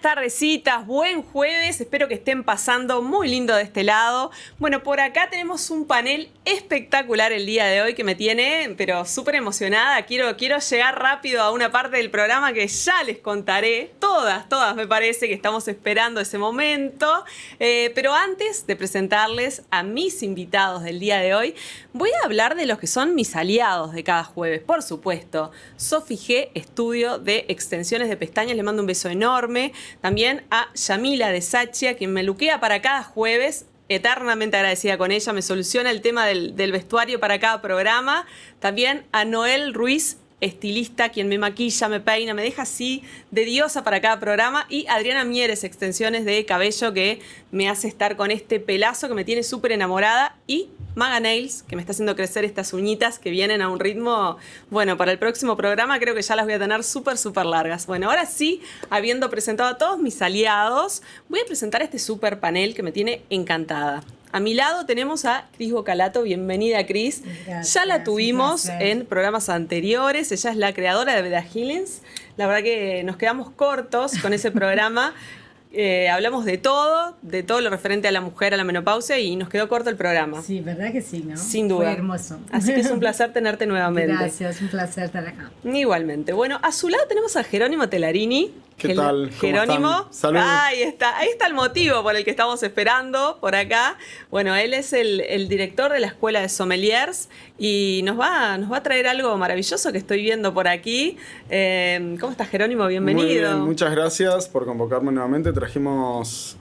tardecitas, buen jueves, espero que estén pasando muy lindo de este lado. Bueno, por acá tenemos un panel espectacular el día de hoy que me tiene, pero súper emocionada. Quiero llegar rápido a una parte del programa que ya les contaré. Todas me parece que estamos esperando ese momento. Pero antes de presentarles a mis invitados del día de hoy, voy a hablar de los que son mis aliados de cada jueves. Por supuesto, Sofi G, estudio de extensiones de pestañas, le mando un beso enorme. También a Yamila de Sachia, quien me luquea para cada jueves. Eternamente agradecida con ella, me soluciona el tema del vestuario para cada programa. También a Noel Ruiz, estilista, quien me maquilla, me peina, me deja así de diosa para cada programa. Y Adriana Mieres, extensiones de cabello, que me hace estar con este pelazo que me tiene súper enamorada. Y Maga Nails, que me está haciendo crecer estas uñitas que vienen a un ritmo, bueno, para el próximo programa creo que ya las voy a tener súper largas. Bueno, ahora sí, habiendo presentado a todos mis aliados, voy a presentar este súper panel que me tiene encantada. A mi lado tenemos a Cris Bocalato. Bienvenida, Cris. Gracias, ya la tuvimos en programas anteriores. Ella es la creadora de Beda Healings. La verdad que nos quedamos cortos con ese programa. Hablamos de todo lo referente a la mujer, a la menopausia, y nos quedó corto el programa. Sí, ¿verdad que sí, no? Sin duda. Fue hermoso. Así que es un placer tenerte nuevamente. Gracias, un placer estar acá. Igualmente. Bueno, a su lado tenemos a Jerónimo Telarini. ¿Qué tal? Jerónimo. Salud. Ahí está el motivo por el que estamos esperando por acá. Bueno, él es el director de la Escuela de Sommeliers y nos va a traer algo maravilloso que estoy viendo por aquí. ¿Cómo estás, Jerónimo? Bienvenido. Muy bien, muchas gracias por convocarme nuevamente. Trajimos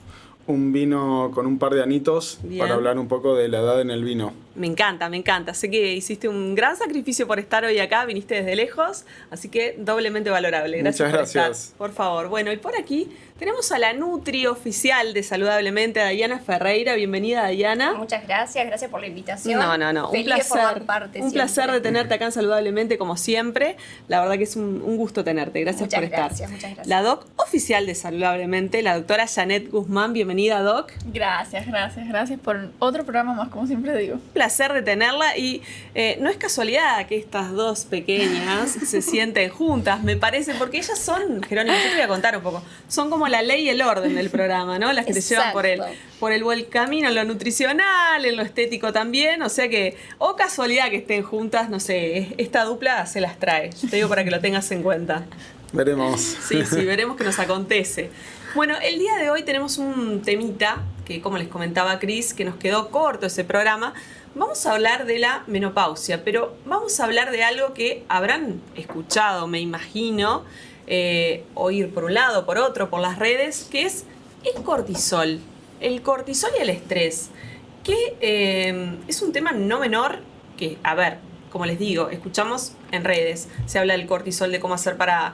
un vino con un par de anitos para hablar un poco de la edad en el vino. Me encanta. Sé que hiciste un gran sacrificio por estar hoy acá, viniste desde lejos, así que doblemente valorable. Muchas gracias. Estar, por favor. Bueno, y por aquí tenemos a la Nutri oficial de Saludablemente, Dayana Ferreira. Bienvenida, Dayana. Muchas gracias por la invitación. No. Feliz Un de formar parte un placer de tenerte acá en Saludablemente, como siempre. La verdad que es un gusto tenerte. Gracias por estar. Muchas gracias. La doc oficial de Saludablemente, la doctora Janet Guzmán. Bienvenida, doc. Gracias por otro programa más, como siempre digo. Placer de tenerla y no es casualidad que estas dos pequeñas se sienten juntas, me parece, porque ellas son, Jerónimo, yo te voy a contar un poco, son como la ley y el orden del programa, ¿no? Las que te llevan por el buen camino en lo nutricional, en lo estético también, o sea que, o casualidad que estén juntas, no sé, esta dupla se las trae, yo te digo para que lo tengas en cuenta. Veremos. Sí, veremos qué nos acontece. Bueno, el día de hoy tenemos un temita que, como les comentaba Cris, que nos quedó corto ese programa. Vamos a hablar de la menopausia, pero vamos a hablar de algo que habrán escuchado, me imagino, oír por un lado, por otro, por las redes, que es el cortisol. El cortisol y el estrés, que es un tema no menor que, a ver, como les digo, escuchamos en redes, se habla del cortisol, de cómo hacer para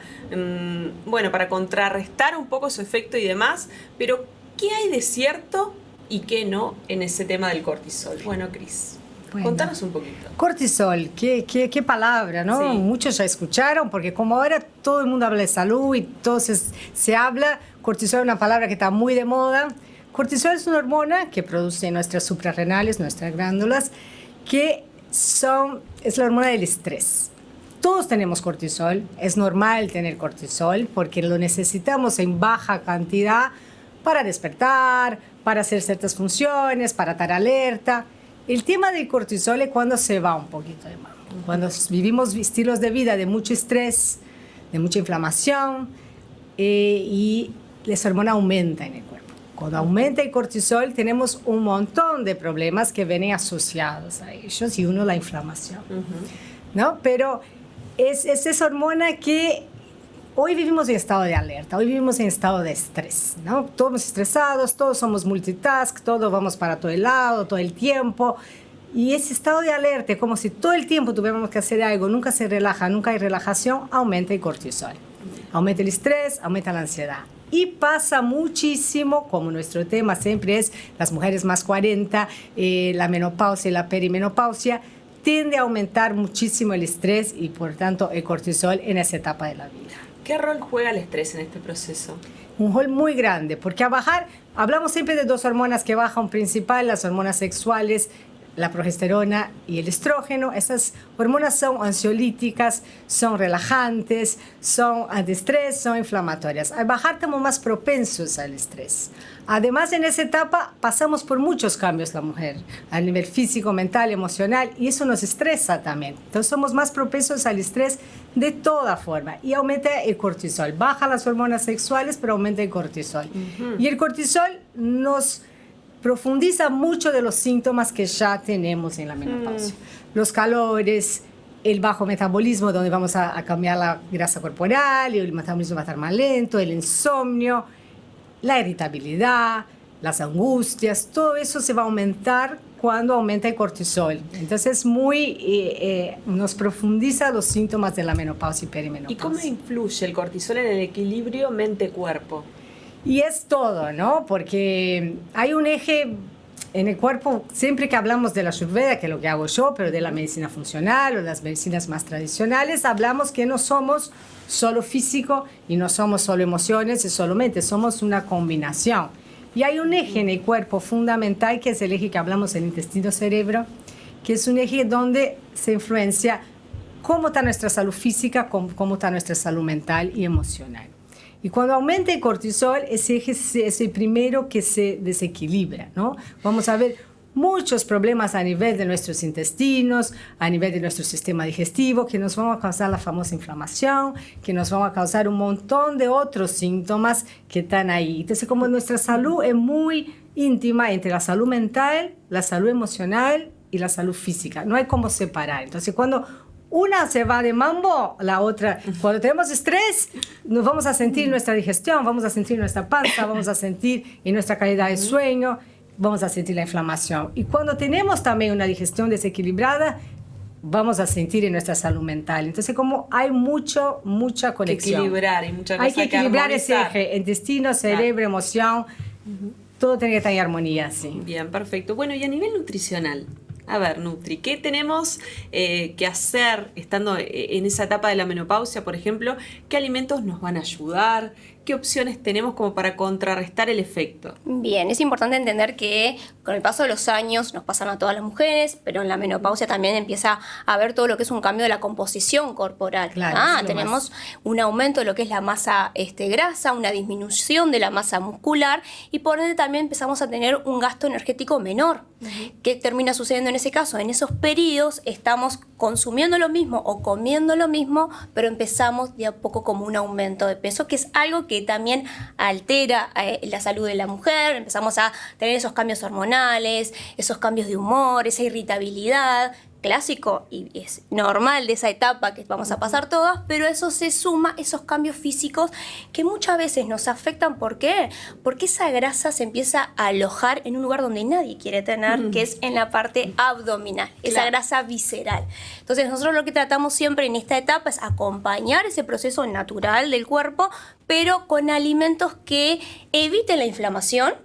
contrarrestar un poco su efecto y demás, pero ¿qué hay de cierto y qué no en ese tema del cortisol? Bueno, Cris, contanos un poquito. Cortisol, qué palabra, ¿no? Sí. Muchos ya escucharon, porque como ahora todo el mundo habla de salud y entonces se habla, cortisol es una palabra que está muy de moda. Cortisol es una hormona que produce nuestras suprarrenales, nuestras glándulas, que es la hormona del estrés. Todos tenemos cortisol, es normal tener cortisol porque lo necesitamos en baja cantidad para despertar, para hacer ciertas funciones, para estar alerta. El tema del cortisol es cuando se va un poquito de mano, cuando vivimos estilos de vida de mucho estrés, de mucha inflamación y esa hormona aumenta en el cuerpo. Cuando aumenta el cortisol tenemos un montón de problemas que vienen asociados a ellos y uno la inflamación, ¿no? Pero es esa hormona que hoy vivimos en estado de alerta, hoy vivimos en estado de estrés, ¿no? Todos estresados, todos somos multitask, todos vamos para todo el lado, todo el tiempo. Y ese estado de alerta, como si todo el tiempo tuviéramos que hacer algo, nunca se relaja, nunca hay relajación, aumenta el cortisol. Aumenta el estrés, aumenta la ansiedad. Y pasa muchísimo, como nuestro tema siempre es las mujeres más 40, la menopausia y la perimenopausia, tiende a aumentar muchísimo el estrés y por tanto el cortisol en esa etapa de la vida. ¿Qué rol juega el estrés en este proceso? Un rol muy grande, porque a bajar, hablamos siempre de dos hormonas que bajan principal, las hormonas sexuales, la progesterona y el estrógeno. Esas hormonas son ansiolíticas, son relajantes, son antiestrés, son inflamatorias. Al bajar estamos más propensos al estrés. Además, en esa etapa pasamos por muchos cambios la mujer, a nivel físico, mental, emocional, y eso nos estresa también. Entonces somos más propensos al estrés de toda forma. Y aumenta el cortisol. Baja las hormonas sexuales, pero aumenta el cortisol. Y el cortisol nos profundiza mucho de los síntomas que ya tenemos en la menopausia. Los calores, el bajo metabolismo, donde vamos a cambiar la grasa corporal, y el metabolismo va a estar más lento, el insomnio, la irritabilidad, las angustias, todo eso se va a aumentar cuando aumenta el cortisol. Entonces nos profundiza los síntomas de la menopausia y perimenopausia. ¿Y cómo influye el cortisol en el equilibrio mente-cuerpo? Y es todo, ¿no? Porque hay un eje en el cuerpo, siempre que hablamos de la Ayurveda, que es lo que hago yo, pero de la medicina funcional o las medicinas más tradicionales, hablamos que no somos solo físico y no somos solo emociones y solo mente, somos una combinación. Y hay un eje en el cuerpo fundamental, que es el eje que hablamos del intestino-cerebro, que es un eje donde se influencia cómo está nuestra salud física, cómo está nuestra salud mental y emocional. Y cuando aumenta el cortisol, ese eje es el primero que se desequilibra, ¿no? Vamos a ver muchos problemas a nivel de nuestros intestinos, a nivel de nuestro sistema digestivo, que nos van a causar la famosa inflamación, que nos van a causar un montón de otros síntomas que están ahí. Entonces, como nuestra salud es muy íntima entre la salud mental, la salud emocional y la salud física, no hay cómo separar. Entonces, cuando una se va de mambo, la otra. Cuando tenemos estrés, nos vamos a sentir nuestra digestión, vamos a sentir nuestra panza, vamos a sentir en nuestra calidad de sueño, vamos a sentir la inflamación. Y cuando tenemos también una digestión desequilibrada, vamos a sentir en nuestra salud mental. Entonces, como hay mucha conexión. Hay que equilibrar, hay mucha cosa Hay que equilibrar ese armonizar. eje, intestino, cerebro, emoción, todo tiene que estar en armonía, sí. Bien, perfecto. Bueno, y a nivel nutricional, a ver, Nutri, ¿qué tenemos que hacer estando en esa etapa de la menopausia, por ejemplo? ¿Qué alimentos nos van a ayudar? ¿Qué opciones tenemos como para contrarrestar el efecto? Bien, es importante entender que con el paso de los años nos pasan a todas las mujeres, pero en la menopausia también empieza a haber todo lo que es un cambio de la composición corporal. Claro, tenemos un aumento de lo que es la masa grasa, una disminución de la masa muscular, y por ende también empezamos a tener un gasto energético menor. ¿Qué termina sucediendo en ese caso? En esos periodos estamos consumiendo lo mismo o comiendo lo mismo, pero empezamos de a poco como un aumento de peso, que es algo que también altera la salud de la mujer. Empezamos a tener esos cambios hormonales, esos cambios de humor, esa irritabilidad, clásico y es normal de esa etapa que vamos a pasar todas, pero eso se suma, esos cambios físicos que muchas veces nos afectan. ¿Por qué? Porque esa grasa se empieza a alojar en un lugar donde nadie quiere tener, que es en la parte abdominal, esa grasa visceral. Entonces nosotros lo que tratamos siempre en esta etapa es acompañar ese proceso natural del cuerpo, pero con alimentos que eviten la inflamación,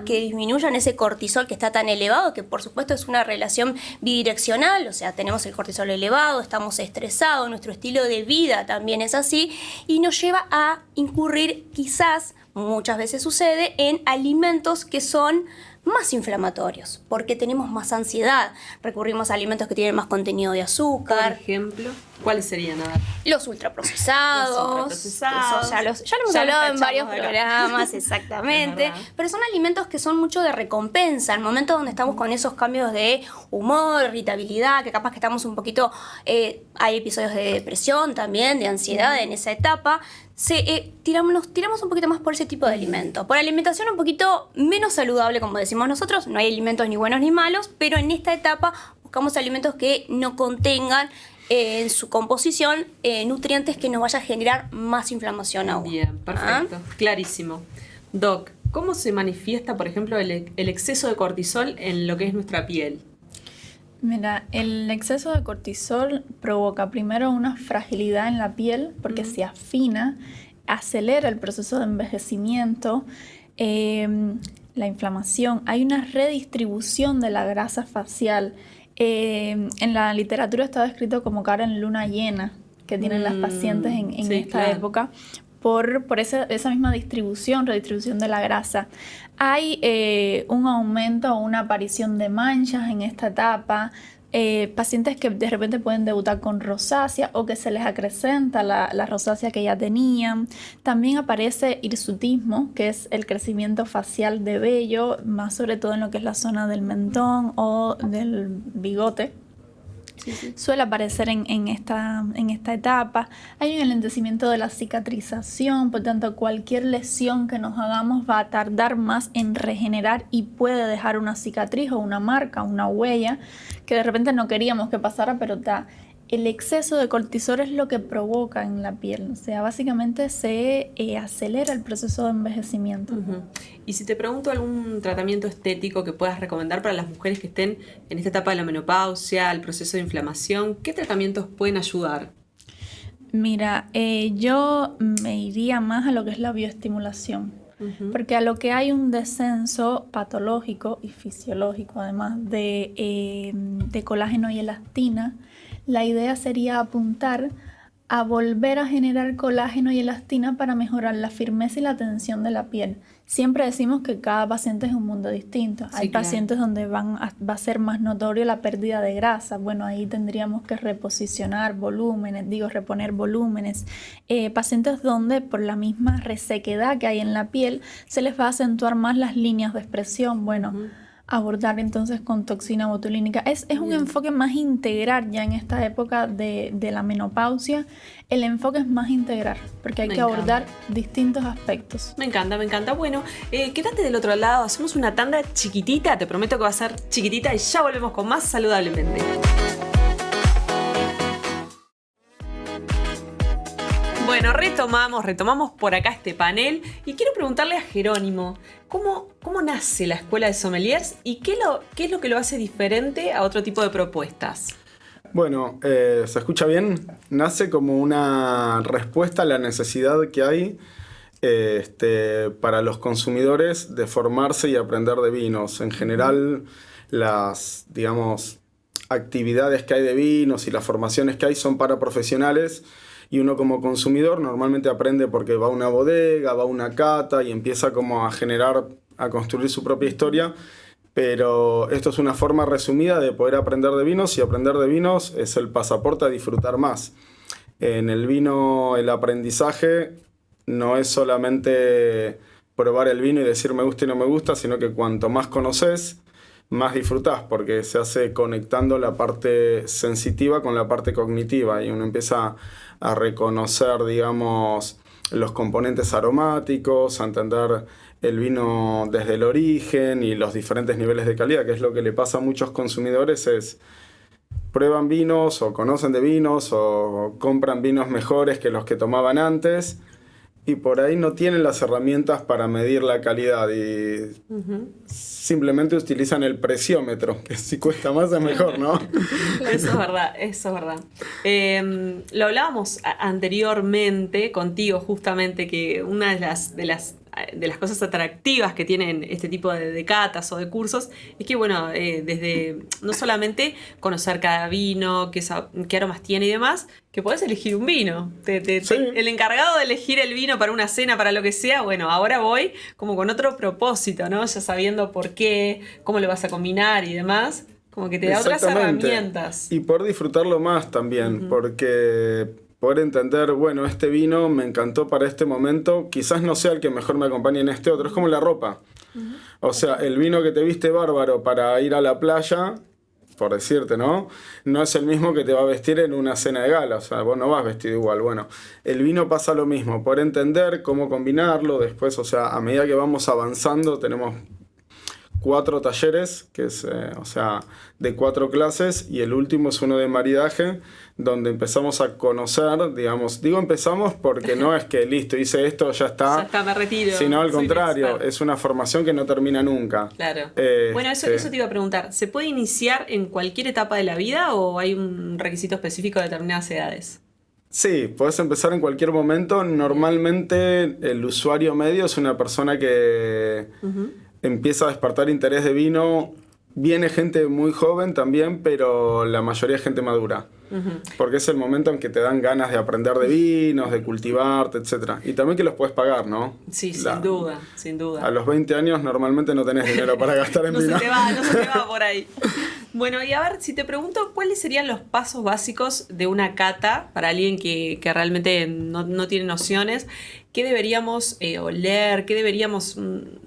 que disminuyan ese cortisol que está tan elevado, que por supuesto es una relación bidireccional, o sea, tenemos el cortisol elevado, estamos estresados, nuestro estilo de vida también es así, y nos lleva a incurrir, quizás, muchas veces sucede, en alimentos que son más inflamatorios, porque tenemos más ansiedad, recurrimos a alimentos que tienen más contenido de azúcar. Por ejemplo, ¿cuáles serían? A ver. Los ultraprocesados. Eso ya lo hemos hablado en varios programas, exactamente. Pero son alimentos que son mucho de recompensa. En momentos donde estamos con esos cambios de humor, irritabilidad, que capaz que estamos un poquito... hay episodios de depresión también, de ansiedad en esa etapa. Tiramos un poquito más por ese tipo de alimentos. Por alimentación un poquito menos saludable, como decimos nosotros. No hay alimentos ni buenos ni malos, pero en esta etapa buscamos alimentos que no contengan en su composición nutrientes que nos vayan a generar más inflamación aún. Bien, perfecto, clarísimo. Doc, ¿cómo se manifiesta, por ejemplo, el exceso de cortisol en lo que es nuestra piel? Mira, el exceso de cortisol provoca primero una fragilidad en la piel porque se afina, acelera el proceso de envejecimiento, la inflamación. Hay una redistribución de la grasa facial. En la literatura está descrito como cara en luna llena que tienen las pacientes en esta época, por esa misma redistribución de la grasa. Hay un aumento o una aparición de manchas en esta etapa. Pacientes que de repente pueden debutar con rosácea o que se les acrecenta la rosácea que ya tenían. También aparece hirsutismo, que es el crecimiento facial de vello, más sobre todo en lo que es la zona del mentón o del bigote. Sí. Suele aparecer en esta etapa. Hay un enlentecimiento de la cicatrización, por tanto cualquier lesión que nos hagamos va a tardar más en regenerar y puede dejar una cicatriz o una marca, una huella que de repente no queríamos que pasara, pero el exceso de cortisol es lo que provoca en la piel. O sea, básicamente se acelera el proceso de envejecimiento. Uh-huh. Y si te pregunto algún tratamiento estético que puedas recomendar para las mujeres que estén en esta etapa de la menopausia, el proceso de inflamación, ¿qué tratamientos pueden ayudar? Mira, yo me iría más a lo que es la bioestimulación. Uh-huh. Porque a lo que hay un descenso patológico y fisiológico, además de colágeno y elastina, la idea sería apuntar a volver a generar colágeno y elastina para mejorar la firmeza y la tensión de la piel. Siempre decimos que cada paciente es un mundo distinto. Sí, hay pacientes donde va a ser más notorio la pérdida de grasa. Bueno, ahí tendríamos que reponer volúmenes. Pacientes donde por la misma resequedad que hay en la piel se les va a acentuar más las líneas de expresión. Bueno, abordar entonces con toxina botulínica. Es un enfoque más integral ya en esta época de la menopausia. El enfoque es más integral porque hay que abordar distintos aspectos. Me encanta. Bueno, quédate del otro lado, hacemos una tanda chiquitita, te prometo que va a ser chiquitita y ya volvemos con más Saludablemente. Bueno, retomamos por acá este panel y quiero preguntarle a Jerónimo, ¿cómo nace la Escuela de Sommeliers y qué es lo que lo hace diferente a otro tipo de propuestas? Bueno, ¿se escucha bien? Nace como una respuesta a la necesidad que hay para los consumidores de formarse y aprender de vinos. En general, las, digamos, actividades que hay de vinos y las formaciones que hay son para profesionales. Y uno como consumidor normalmente aprende porque va a una bodega, va a una cata y empieza como a construir su propia historia. Pero esto es una forma resumida de poder aprender de vinos y aprender de vinos es el pasaporte a disfrutar más. En el vino el aprendizaje no es solamente probar el vino y decir me gusta y no me gusta, sino que cuanto más conoces, más disfrutás, porque se hace conectando la parte sensitiva con la parte cognitiva y uno empieza a reconocer, digamos, los componentes aromáticos, a entender el vino desde el origen y los diferentes niveles de calidad, que es lo que le pasa a muchos consumidores, es prueban vinos o conocen de vinos o compran vinos mejores que los que tomaban antes y por ahí no tienen las herramientas para medir la calidad y simplemente utilizan el presiómetro, que si cuesta más es mejor, ¿no? Eso es verdad. Lo hablábamos anteriormente contigo justamente, que una de las cosas atractivas que tienen este tipo de catas o de cursos es que, bueno, desde no solamente conocer cada vino, qué aromas tiene y demás, que podés elegir un vino. Sí. El encargado de elegir el vino para una cena, para lo que sea, bueno, ahora voy como con otro propósito, ¿no? Ya sabiendo por qué, cómo lo vas a combinar y demás, como que te da otras herramientas. Y poder disfrutarlo más también, porque poder entender, bueno, este vino me encantó para este momento, quizás no sea el que mejor me acompañe en este otro, es como la ropa. O sea, el vino que te viste bárbaro para ir a la playa, por decirte, ¿no? No es el mismo que te va a vestir en una cena de gala, o sea, vos no vas vestido igual. Bueno, el vino pasa lo mismo, poder entender cómo combinarlo, después, o sea, a medida que vamos avanzando, tenemos 4 talleres, que es, o sea, de 4 clases, y el último es uno de maridaje, donde empezamos a conocer, digamos, digo empezamos porque no es que listo, hice esto, ya está, me retiro, sino al contrario, es una formación que no termina nunca. Claro. Bueno, eso te iba a preguntar, ¿se puede iniciar en cualquier etapa de la vida o hay un requisito específico de determinadas edades? Sí, podés empezar en cualquier momento. Normalmente el usuario medio es una persona que empieza a despertar interés de vino. Viene gente muy joven también, pero la mayoría es gente madura. Porque es el momento en que te dan ganas de aprender de vinos, de cultivarte, etc. Y también que los puedes pagar, ¿no? Sí, sin duda, sin duda. A los 20 años normalmente no tenés dinero para gastar en no vino. No se te va por ahí. Bueno, y a ver, si te pregunto, ¿cuáles serían los pasos básicos de una cata para alguien que realmente no tiene nociones? ¿Qué deberíamos oler? ¿Qué deberíamos...?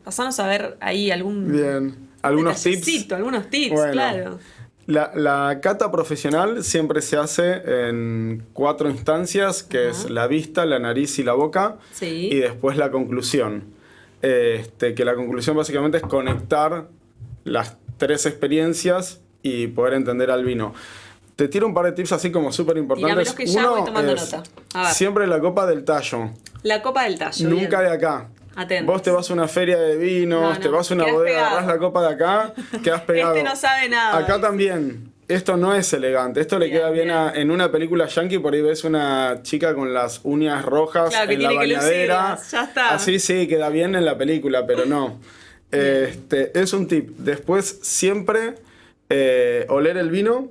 Pasarnos a ver ahí algún... Bien. ¿Algunos tips? Algunos tips, bueno, claro. La cata profesional siempre se hace en 4 instancias, que es la vista, la nariz y la boca, y después la conclusión. Que la conclusión básicamente es conectar las 3 experiencias y poder entender al vino. Te tiro un par de tips así como súper importantes. Que ya voy tomando nota. A ver. Siempre la copa del tallo. La copa del tallo. Nunca bien. de acá. Atentos. Vos te vas a una feria de vinos, te vas a una bodega, agarrás la copa de acá, quedás pegado. Este no sabe nada. Acá también. Esto no es elegante. Esto le queda bien en una película yankee, por ahí ves una chica con las uñas rojas en la bañadera. Ya está. Así sí, queda bien en la película, pero no. Es un tip. Después siempre oler el vino,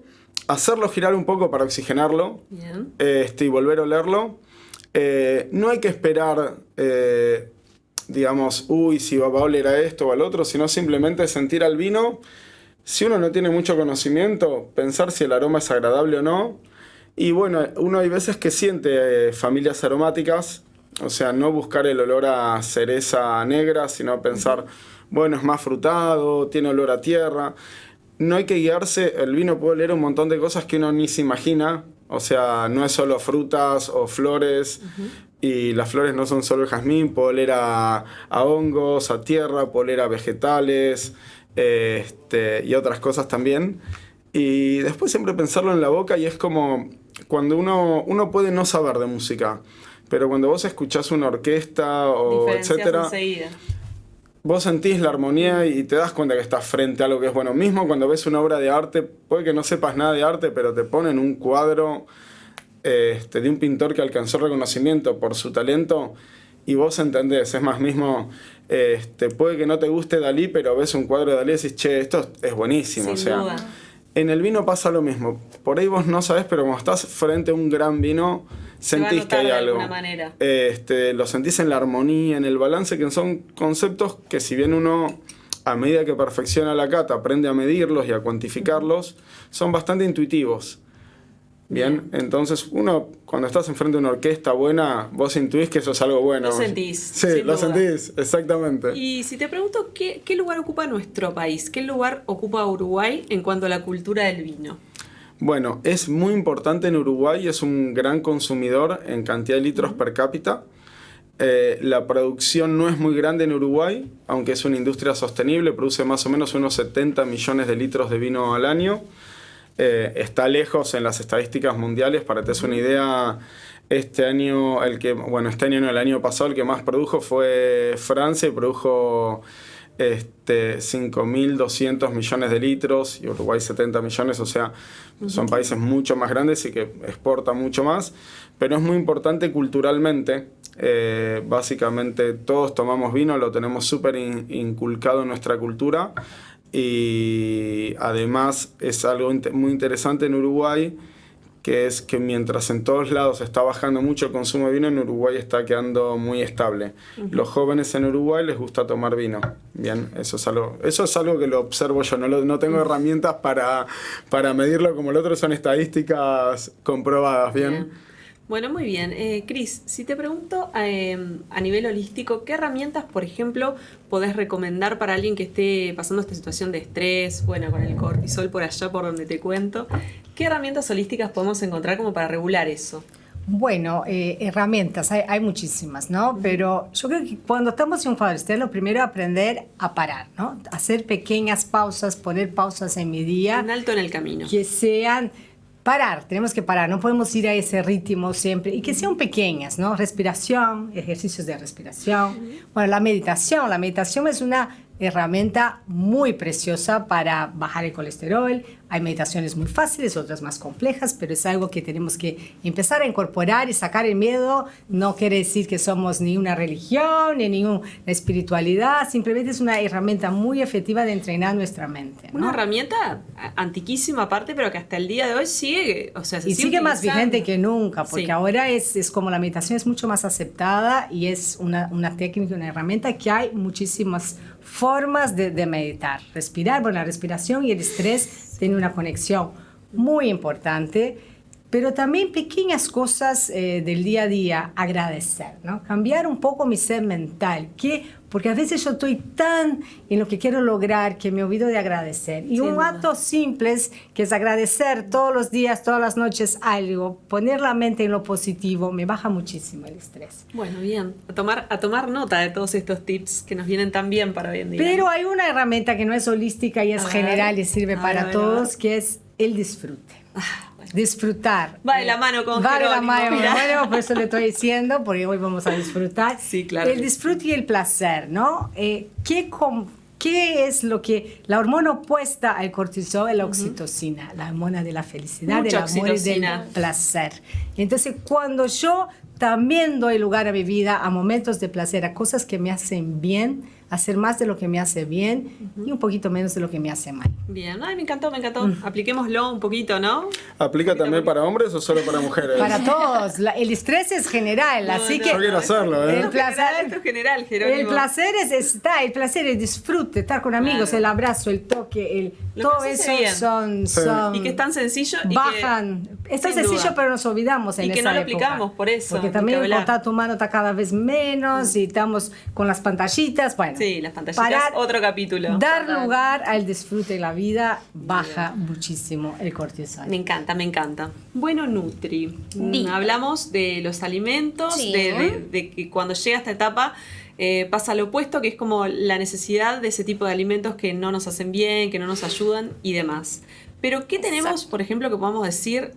hacerlo girar un poco para oxigenarlo. Bien. Y volver a olerlo. No hay que esperar, digamos, si va a oler a esto o al otro, sino simplemente sentir al vino. Si uno no tiene mucho conocimiento, pensar si el aroma es agradable o no. Y bueno, uno hay veces que siente familias aromáticas, o sea, no buscar el olor a cereza negra, sino pensar, bueno, es más frutado, tiene olor a tierra. No hay que guiarse, el vino puede oler un montón de cosas que uno ni se imagina. O sea, no es solo frutas o flores, y las flores no son solo el jazmín, puede oler a hongos, a tierra, puede oler a vegetales, y otras cosas también. Y después siempre pensarlo en la boca, y es como cuando uno puede no saber de música, pero cuando vos escuchás una orquesta o etcétera, enseguida. Vos sentís la armonía y te das cuenta que estás frente a algo que es bueno. Mismo cuando ves una obra de arte, puede que no sepas nada de arte, pero te ponen un cuadro de un pintor que alcanzó reconocimiento por su talento y vos entendés. Es más, mismo puede que no te guste Dalí, pero ves un cuadro de Dalí y decís, che, esto es buenísimo. Sin duda. En el vino pasa lo mismo. Por ahí vos no sabés, pero cuando estás frente a un gran vino, sentís que hay algo. De alguna manera. Lo sentís en la armonía, en el balance, que son conceptos que si bien uno, a medida que perfecciona la cata, aprende a medirlos y a cuantificarlos, son bastante intuitivos. Bien, entonces uno, cuando estás enfrente de una orquesta buena, vos intuís que eso es algo bueno. Lo sentís. Sí, lo sentís, exactamente. Y si te pregunto, ¿qué lugar ocupa nuestro país? ¿Qué lugar ocupa Uruguay en cuanto a la cultura del vino? Bueno, es muy importante en Uruguay, es un gran consumidor en cantidad de litros per cápita. La producción no es muy grande en Uruguay, aunque es una industria sostenible, produce más o menos unos 70 millones de litros de vino al año. Está lejos en las estadísticas mundiales. Para que te des una idea, el año pasado el que más produjo fue Francia, y produjo 5.200 millones de litros, y Uruguay 70 millones, o sea, son países mucho más grandes y que exportan mucho más, pero es muy importante culturalmente. Básicamente todos tomamos vino, lo tenemos súper inculcado en nuestra cultura. Y además es algo muy interesante en Uruguay, que es que mientras en todos lados está bajando mucho el consumo de vino, en Uruguay está quedando muy estable. Los jóvenes en Uruguay les gusta tomar vino. Bien, eso es algo que lo observo yo, no tengo herramientas para medirlo como el otro, son estadísticas comprobadas. Bien. Bueno, muy bien. Cris, si te pregunto a nivel holístico, ¿qué herramientas, por ejemplo, podés recomendar para alguien que esté pasando esta situación de estrés, bueno, con el cortisol por allá por donde te cuento? ¿Qué herramientas holísticas podemos encontrar como para regular eso? Bueno, herramientas, hay muchísimas, ¿no? Pero yo creo que cuando estamos en un estado de estrés, lo primero es aprender a parar, ¿no? Hacer pequeñas pausas, poner pausas en mi día. Un alto en el camino. Que sean... Parar, tenemos que parar, no podemos ir a ese ritmo siempre, y que sean pequeñas, ¿no? Respiración, ejercicios de respiración. Bueno, la meditación es una herramienta muy preciosa para bajar el colesterol. Hay meditaciones muy fáciles, otras más complejas, pero es algo que tenemos que empezar a incorporar y sacar el miedo. No quiere decir que somos ni una religión, ni ninguna espiritualidad, simplemente es una herramienta muy efectiva de entrenar nuestra mente, ¿no? Una herramienta antiquísima aparte, pero que hasta el día de hoy sigue, o sea, se y sigue más vigente que nunca, porque Sí. ahora es como la meditación es mucho más aceptada y es una técnica, una herramienta que hay muchísimas formas de meditar. Respirar, bueno, la respiración y el estrés tienen una conexión muy importante, pero también pequeñas cosas del día a día, agradecer, ¿no? Cambiar un poco mi ser mental, porque a veces yo estoy tan en lo que quiero lograr que me olvido de agradecer. Y Sin un duda. acto simple que es agradecer todos los días, todas las noches algo, poner la mente en lo positivo, me baja muchísimo el estrés. Bueno, bien, a tomar nota de todos estos tips que nos vienen tan bien para hoy en día. Pero hay una herramienta que no es holística y es A ver. general y sirve A ver, para a ver, todos, a ver. que es el disfrute. Bueno. Disfrutar. Va de la mano con Va de la Jerónimo, mano, mira. bueno, por eso le estoy diciendo, porque hoy vamos a disfrutar. Sí, claro El que disfrute y el placer, ¿no? ¿Qué es lo que la hormona opuesta al cortisol? La oxitocina, la hormona de la felicidad, Mucha del amor y del oxitocina. placer. Entonces, cuando yo también doy lugar a mi vida, a momentos de placer, a cosas que me hacen bien, hacer más de lo que me hace bien y un poquito menos de lo que me hace mal. Bien, ay, me encantó, me encantó. Apliquémoslo un poquito, ¿no? ¿Aplica también para hombres o solo para mujeres? Para todos, el estrés es general, No, así no, que Yo quiero hacerlo, ¿eh? el Esto es general, placer, esto es general, Jerónimo. el placer el placer, el disfrute, estar con amigos, Claro. el abrazo, el toque, Lo todo que nos hace eso bien. son Y que es tan sencillo y bajan. Es tan sin sencillo, duda. pero nos olvidamos en Y que esa no lo época. aplicamos, por eso, Porque ni también que el hablar. contacto humano está cada vez menos y estamos con las pantallitas. Bueno, Sí, las pantallitas, otro capítulo. Dar Total. lugar al disfrute de la vida baja muchísimo el cortisol. Me encanta, me encanta. Bueno, Nutri, Diga. hablamos de los alimentos, Sí. de que cuando llega esta etapa pasa lo opuesto, que es como la necesidad de ese tipo de alimentos que no nos hacen bien, que no nos ayudan y demás. Pero, ¿qué tenemos, Exacto. por ejemplo, que podamos decir,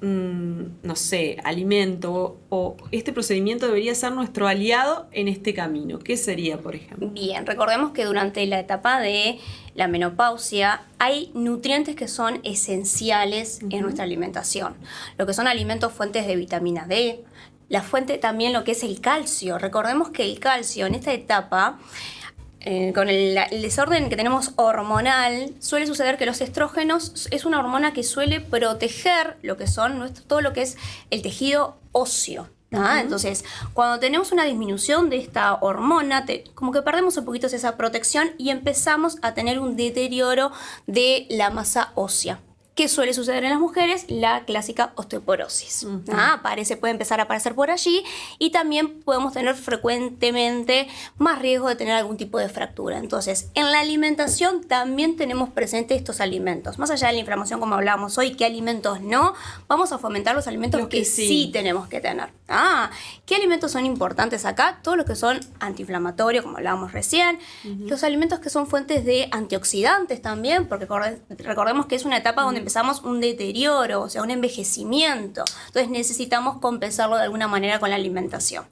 no sé, alimento o este procedimiento debería ser nuestro aliado en este camino? ¿Qué sería, por ejemplo? Bien, recordemos que durante la etapa de la menopausia hay nutrientes que son esenciales en nuestra alimentación. Lo que son alimentos fuentes de vitamina D, la fuente también lo que es el calcio. Recordemos que el calcio en esta etapa, con el desorden que tenemos hormonal, suele suceder que los estrógenos es una hormona que suele proteger lo que son todo lo que es el tejido óseo. ¿Ah? Entonces, cuando tenemos una disminución de esta hormona, como que perdemos un poquito esa protección y empezamos a tener un deterioro de la masa ósea. ¿Qué suele suceder en las mujeres? La clásica osteoporosis. Puede empezar a aparecer por allí y también podemos tener frecuentemente más riesgo de tener algún tipo de fractura. Entonces, en la alimentación también tenemos presentes estos alimentos. Más allá de la inflamación, como hablábamos hoy, ¿qué alimentos no? Vamos a fomentar los alimentos Los que que sí. sí tenemos que tener. ¿Qué alimentos son importantes acá? Todos los que son antiinflamatorios, como hablábamos recién. Los alimentos que son fuentes de antioxidantes también, porque recordemos que es una etapa donde empezamos un deterioro, o sea, un envejecimiento. Entonces necesitamos compensarlo de alguna manera con la alimentación.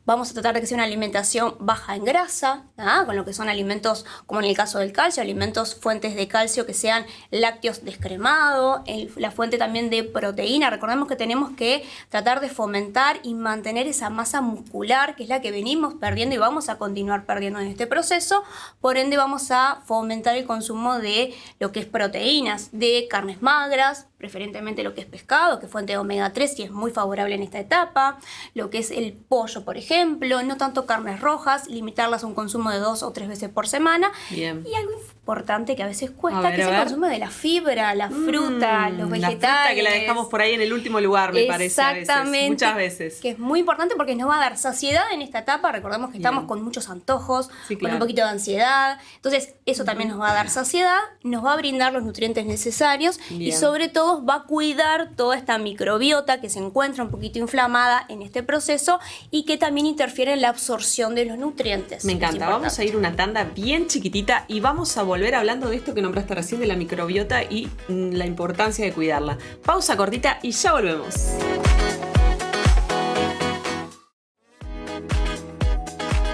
Vamos a tratar de que sea una alimentación baja en grasa, con lo que son alimentos, como en el caso del calcio, alimentos fuentes de calcio que sean lácteos descremados, la fuente también de proteína. Recordemos que tenemos que tratar de fomentar y mantener esa masa muscular, que es la que venimos perdiendo y vamos a continuar perdiendo en este proceso. Por ende, vamos a fomentar el consumo de lo que es proteínas, de carnes magras, preferentemente lo que es pescado, que es fuente de omega 3 y es muy favorable en esta etapa, lo que es el pollo, por ejemplo, no tanto carnes rojas, limitarlas a un consumo de 2 o 3 veces por semana. Bien. Y algo importante que a veces cuesta, A ver, que es a el ver. consumo de la fibra, la fruta, los vegetales. La fruta que la dejamos por ahí en el último lugar, me parece a veces. Exactamente. Muchas veces. Que es muy importante porque nos va a dar saciedad en esta etapa. Recordemos que estamos con muchos antojos, Sí, con claro. un poquito de ansiedad. Entonces, eso también nos va a dar saciedad, nos va a brindar los nutrientes necesarios y Bien. sobre todo va a cuidar toda esta microbiota que se encuentra un poquito inflamada en este proceso y que también interfiere en la absorción de los nutrientes. Me Es encanta, importante. vamos a ir una tanda bien chiquitita y vamos a volver hablando de esto que nombraste recién de la microbiota y la importancia de cuidarla. Pausa cortita y ya volvemos.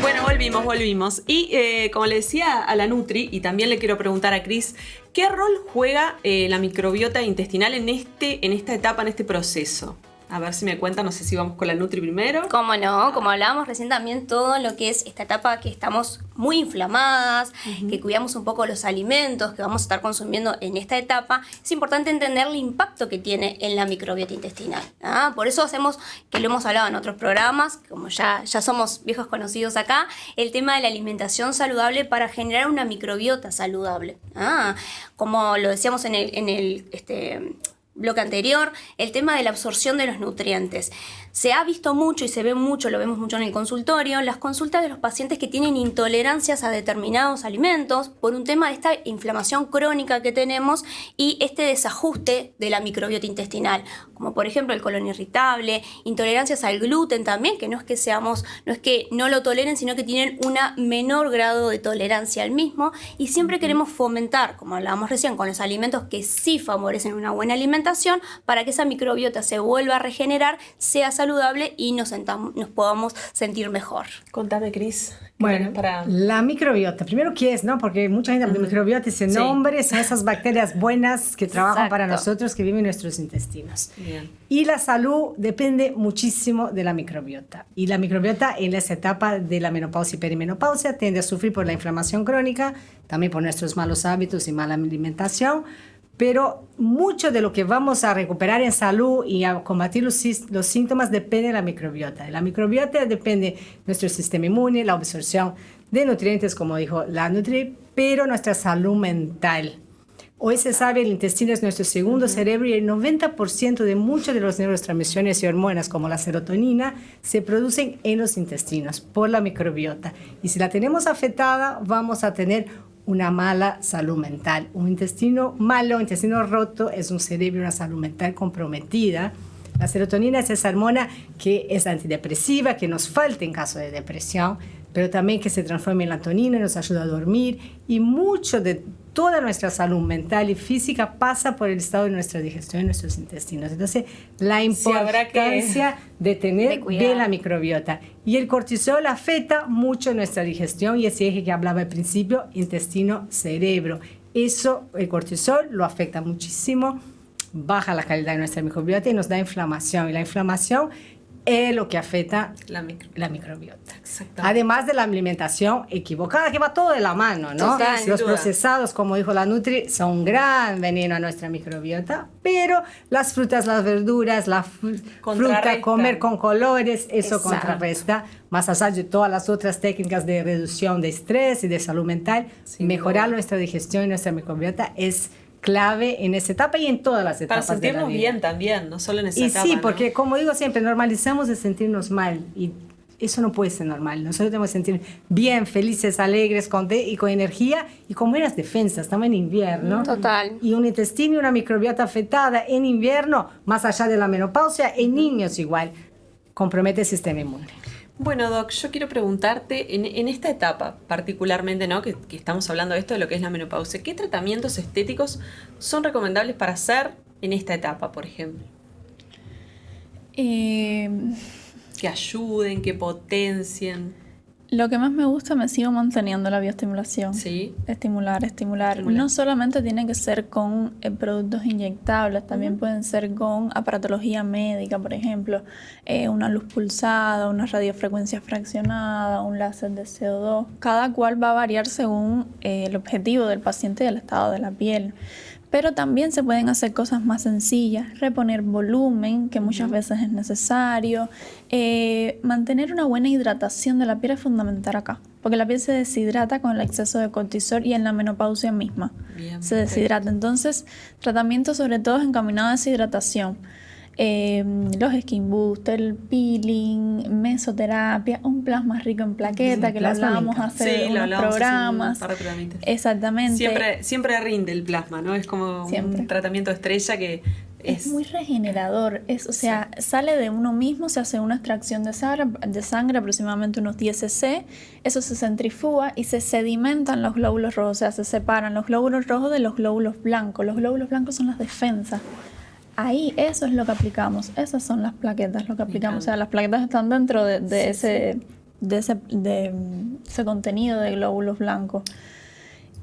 Bueno, Volvimos. Y como le decía a la Nutri, y también le quiero preguntar a Cris, ¿qué rol juega la microbiota intestinal en esta etapa, en este proceso? A ver si me cuentan, no sé si vamos con la Nutri primero. Cómo no, como hablábamos recién también, todo lo que es esta etapa que estamos muy inflamadas, que cuidamos un poco los alimentos que vamos a estar consumiendo en esta etapa, es importante entender el impacto que tiene en la microbiota intestinal. Por eso hacemos, que lo hemos hablado en otros programas, como ya somos viejos conocidos acá, el tema de la alimentación saludable para generar una microbiota saludable. Como lo decíamos en el bloque anterior, el tema de la absorción de los nutrientes. Se ha visto mucho y se ve mucho, lo vemos mucho en el consultorio, las consultas de los pacientes que tienen intolerancias a determinados alimentos por un tema de esta inflamación crónica que tenemos y este desajuste de la microbiota intestinal, como por ejemplo el colon irritable, intolerancias al gluten también, que no es que no lo toleren, sino que tienen un menor grado de tolerancia al mismo, y siempre queremos fomentar, como hablábamos recién, con los alimentos que sí favorecen una buena alimentación para que esa microbiota se vuelva a regenerar, sea saludable y nos podamos sentir mejor. Contame, Cris. Bueno, la microbiota, primero, ¿qué es? ¿No? Porque mucha gente habla de microbiota, ese nombre, son esas bacterias buenas que trabajan para nosotros, que viven en nuestros intestinos. Bien. Y la salud depende muchísimo de la microbiota. Y la microbiota en esa etapa de la menopausia y perimenopausia tiende a sufrir por la inflamación crónica, también por nuestros malos hábitos y mala alimentación. Pero mucho de lo que vamos a recuperar en salud y a combatir los síntomas depende de la microbiota. De la microbiota depende nuestro sistema inmune, la absorción de nutrientes, como dijo la Nutri, pero nuestra salud mental. Hoy se sabe que el intestino es nuestro segundo cerebro y el 90% de muchos de los neurotransmisiones y hormonas, como la serotonina, se producen en los intestinos por la microbiota. Y si la tenemos afectada, vamos a tener una mala salud mental. Un intestino malo, un intestino roto, es un cerebro y una salud mental comprometida. La serotonina es esa hormona que es antidepresiva, que nos falta en caso de depresión, pero también que se transforma en melatonina y nos ayuda a dormir. Y mucho de toda nuestra salud mental y física pasa por el estado de nuestra digestión y nuestros intestinos. Entonces, la importancia de tener bien la microbiota. Y el cortisol afecta mucho nuestra digestión y ese eje que hablaba al principio, intestino-cerebro. Eso, el cortisol, lo afecta muchísimo, baja la calidad de nuestra microbiota y nos da inflamación. Y la inflamación es lo que afecta la microbiota. Además de la alimentación equivocada, que va todo de la mano, ¿no? Total, los procesados, como dijo la Nutri, son un gran veneno a nuestra microbiota, pero las frutas, las verduras, la fruta, comer con colores, eso contrarresta, más allá de todas las otras técnicas de reducción de estrés y de salud mental. Mejorar nuestra digestión y nuestra microbiota es clave en esa etapa y en todas las etapas para sentirnos de la vida. Bien también, no solo en esa etapa. Sí, porque como digo siempre, normalizamos de sentirnos mal y eso no puede ser normal. Nosotros tenemos que sentir bien, felices, alegres, con energía y con buenas defensas. Estamos en invierno. Total. Y un intestino y una microbiota afectada en invierno, más allá de la menopausia, en niños igual, compromete el sistema inmune. Bueno, Doc, yo quiero preguntarte, en esta etapa particularmente, ¿no? que estamos hablando de esto, de lo que es la menopausia, ¿qué tratamientos estéticos son recomendables para hacer en esta etapa, por ejemplo? Que ayuden, que potencien. Lo que más me gusta, me sigo manteniendo la bioestimulación. Sí. Estimular. No solamente tiene que ser con productos inyectables, también pueden ser con aparatología médica, por ejemplo, una luz pulsada, una radiofrecuencia fraccionada, un láser de CO2. Cada cual va a variar según el objetivo del paciente y el estado de la piel. Pero también se pueden hacer cosas más sencillas, reponer volumen, que muchas veces es necesario. Mantener una buena hidratación de la piel es fundamental acá, porque la piel se deshidrata con el exceso de cortisol y en la menopausia misma se deshidrata. Entonces, tratamientos sobre todo encaminados a deshidratación. Los skin boost, el peeling, mesoterapia, un plasma rico en plaqueta, que lo hablábamos hace unos programas. Exactamente. Siempre rinde el plasma, ¿no? Es como un tratamiento estrella que es muy regenerador. Sale de uno mismo, se hace una extracción de sangre, aproximadamente unos 10 cc. Eso se centrifuga y se sedimentan los glóbulos rojos, o sea, se separan los glóbulos rojos de los glóbulos blancos. Los glóbulos blancos son las defensas. Ahí, eso es lo que aplicamos. Esas son las plaquetas, lo que aplicamos. O sea, las plaquetas están dentro de ese contenido de glóbulos blancos.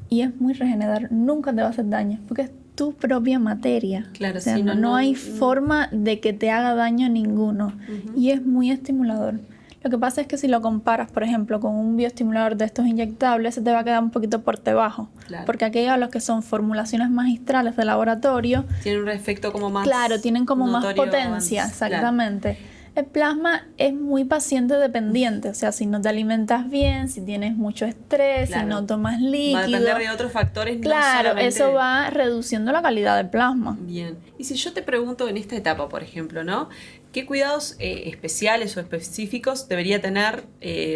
Y es muy regenerador, nunca te va a hacer daño, porque es tu propia materia. Claro, o sea, sí, no hay forma de que te haga daño ninguno. Y es muy estimulador. Lo que pasa es que si lo comparas, por ejemplo, con un bioestimulador de estos inyectables, se te va a quedar un poquito por debajo. Claro. Porque aquellos los que son formulaciones magistrales de laboratorio, Tiene un efecto como más claro, tienen como más notorio potencia, antes. exactamente. El plasma es muy paciente dependiente, o sea, si no te alimentas bien, si tienes mucho estrés, Claro. si no tomas Va a líquido. depender de otros factores. No Claro, solamente eso va reduciendo la calidad del plasma. Bien. Y si yo te pregunto en esta etapa, por ejemplo, ¿no? ¿Qué cuidados especiales o específicos debería tener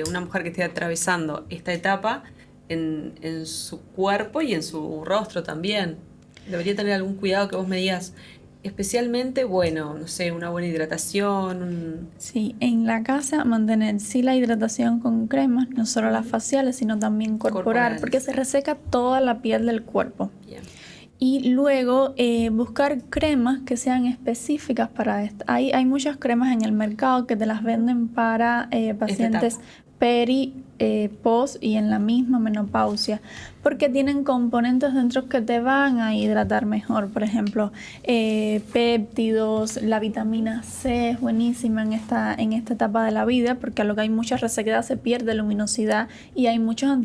una mujer que esté atravesando esta etapa en su cuerpo y en su rostro también? ¿Debería tener algún cuidado que vos me digas especialmente, bueno, no sé, una buena hidratación? Sí, en la casa mantener sí la hidratación con cremas, no solo las faciales, sino también corporal, porque se reseca toda la piel del cuerpo. Bien. Y luego buscar cremas que sean específicas para esto. Hay muchas cremas en el mercado que te las venden para pacientes peri, post y en la misma menopausia, porque tienen componentes dentro que te van a hidratar mejor. Por ejemplo, péptidos, la vitamina C es buenísima en esta etapa de la vida, porque a lo que hay mucha resequedad se pierde luminosidad y hay muchos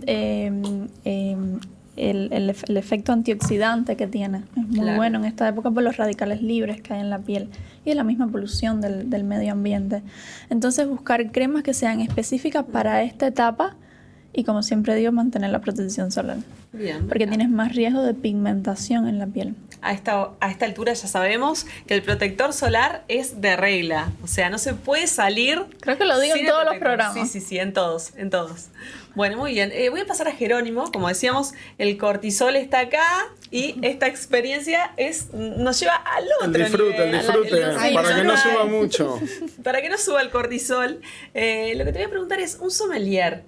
el efecto antioxidante que tiene. Es muy bueno en esta época por los radicales libres que hay en la piel y la misma polución del medio ambiente. Entonces buscar cremas que sean específicas para esta etapa y, como siempre digo, mantener la protección solar. Bien. Porque tienes más riesgo de pigmentación en la piel. A esta altura ya sabemos que el protector solar es de regla. O sea, no se puede salir. Creo que lo digo sin en el todos los protector. programas. Sí, en todos. Bueno, muy bien. Voy a pasar a Jerónimo. Como decíamos, el cortisol está acá y esta experiencia nos lleva al otro El disfrute, nivel. para que no suba mucho. Para que no suba el cortisol. Lo que te voy a preguntar es, un sommelier,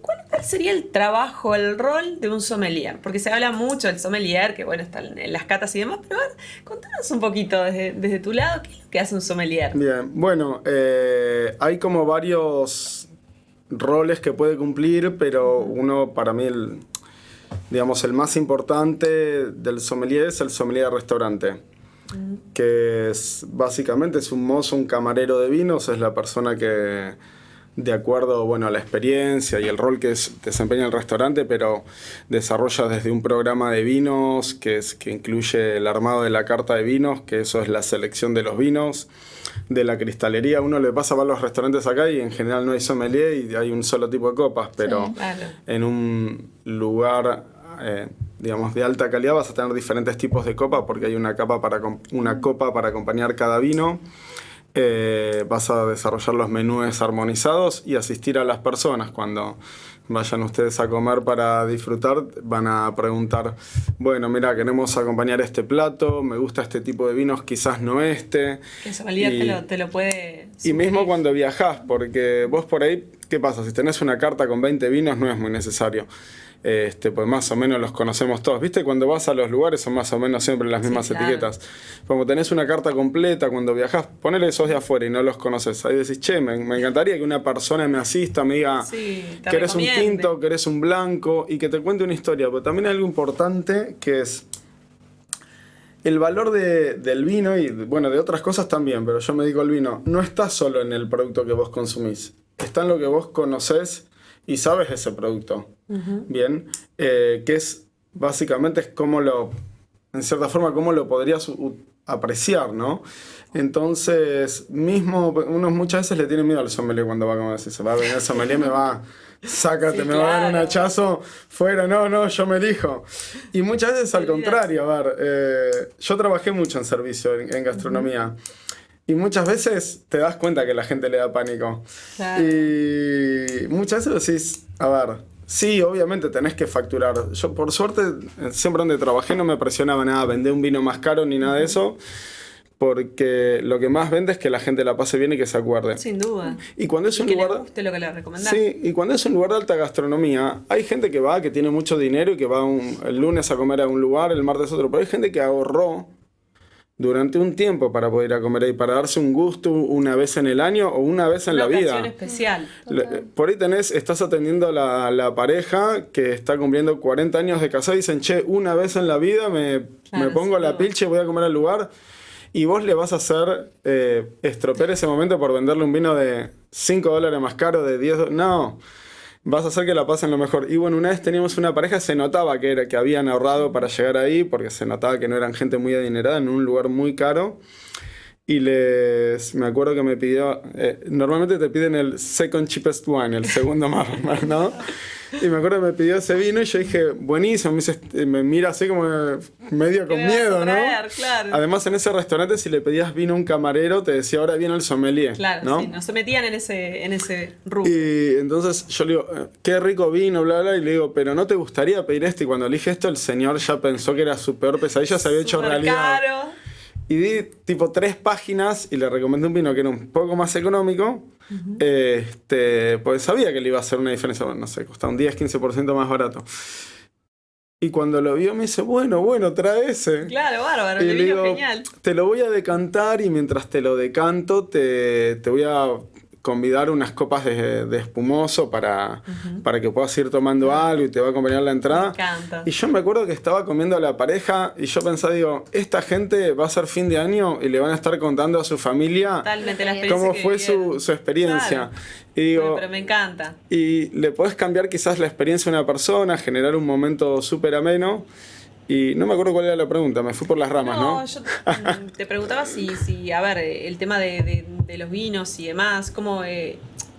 ¿cuál sería el trabajo, el rol de un sommelier? Porque se habla mucho del sommelier, que bueno, está en las catas y demás, pero a ver, contanos un poquito desde tu lado, ¿qué es lo que hace un sommelier? Bien, bueno, hay como varios roles que puede cumplir, pero uno, para mí, el más importante del sommelier es el sommelier de restaurante, que básicamente es un mozo, un camarero de vinos, es la persona que, de acuerdo, bueno, a la experiencia y el rol que desempeña el restaurante, pero desarrolla desde un programa de vinos que incluye el armado de la carta de vinos, que eso es la selección de los vinos, de la cristalería. Uno le pasa a ver los restaurantes acá y en general no hay sommelier y hay un solo tipo de copas, pero en un lugar de alta calidad vas a tener diferentes tipos de copas porque hay una copa para acompañar cada vino. Vas a desarrollar los menúes armonizados y asistir a las personas. Cuando vayan ustedes a comer para disfrutar, van a preguntar, bueno, mira, queremos acompañar este plato, me gusta este tipo de vinos, quizás no este. Que el sommelier te lo puede sugerir. Y mismo cuando viajás, porque vos por ahí, ¿qué pasa? Si tenés una carta con 20 vinos no es muy necesario. Pues más o menos los conocemos todos. ¿Viste? Cuando vas a los lugares son más o menos siempre las mismas etiquetas. Como tenés una carta completa, cuando viajás, ponele sos de afuera y no los conoces. Ahí decís, che, me encantaría que una persona me asista, me diga, ¿querés un tinto, querés un blanco? Y que te cuente una historia. Pero también hay algo importante que es el valor del vino y, bueno, de otras cosas también, pero yo me dedico al vino. No está solo en el producto que vos consumís. Está en lo que vos conocés y sabes ese producto. Bien, que es básicamente es en cierta forma, cómo lo podrías apreciar, ¿no? Entonces, mismo, uno muchas veces le tiene miedo al sommelier cuando va a comer. Si se va a venir el sommelier, me va a dar un hachazo fuera, no, yo me elijo. Y muchas veces al contrario, a ver, yo trabajé mucho en servicio, en gastronomía. Y muchas veces te das cuenta que la gente le da pánico. Claro. Y muchas veces decís, a ver, sí, obviamente tenés que facturar. Yo, por suerte, siempre donde trabajé no me presionaba nada, vender un vino más caro ni nada de eso, porque lo que más vende es que la gente la pase bien y que se acuerde. Sin duda. Y cuando es un que lugar, le guste lo que le recomendás. Sí, y cuando es un lugar de alta gastronomía, hay gente que tiene mucho dinero y que va el lunes a comer a un lugar, el martes a otro, pero hay gente que ahorró durante un tiempo para poder ir a comer ahí, para darse un gusto una vez en el año o una vez en la vida. Una ocasión especial. Por ahí estás atendiendo a la pareja que está cumpliendo 40 años de casada y dicen, che, una vez en la vida me pongo la pilcha y voy a comer al lugar. Y vos le vas a hacer estropear ese momento por venderle un vino de $5 más caro, de $10. No, vas a hacer que la pasen lo mejor. Y bueno, una vez teníamos una pareja, se notaba que habían ahorrado para llegar ahí, porque se notaba que no eran gente muy adinerada en un lugar muy caro. Y me acuerdo que me pidió, normalmente te piden el second cheapest wine, el segundo más, ¿no? Y me acuerdo que me pidió ese vino y yo dije, buenísimo, me mira así como medio con miedo, ¿no? Claro. Además, en ese restaurante, si le pedías vino a un camarero, te decía, ahora viene el sommelier. Claro, ¿no? sí, no se metían en ese rubro. Y entonces yo le digo, qué rico vino, bla, bla, y le digo, pero ¿no te gustaría pedir este? Y cuando le dije esto, el señor ya pensó que era su peor pesadilla, se había hecho realidad. Caro. Y di tipo 3 páginas y le recomendé un vino que era un poco más económico, pues sabía que le iba a hacer una diferencia, bueno, no sé, costaba un 10-15% más barato. Y cuando lo vio me dice, bueno, trae ese. Claro, bárbaro, y le le vino digo, genial. te lo voy a decantar y mientras te lo decanto te voy a convidar unas copas de espumoso para que puedas ir tomando algo y te va a acompañar la entrada. Me encanta. Y yo me acuerdo que estaba comiendo a la pareja y yo pensaba, digo, esta gente va a ser fin de año y le van a estar contando a su familia Totalmente la experiencia cómo que fue vivieron. su experiencia. Claro. Y digo, Bueno, pero me encanta. y le podés cambiar quizás la experiencia de una persona, generar un momento súper ameno. Y no me acuerdo cuál era la pregunta, me fui por las ramas, ¿no? Yo te preguntaba si, a ver, el tema de los vinos y demás, cómo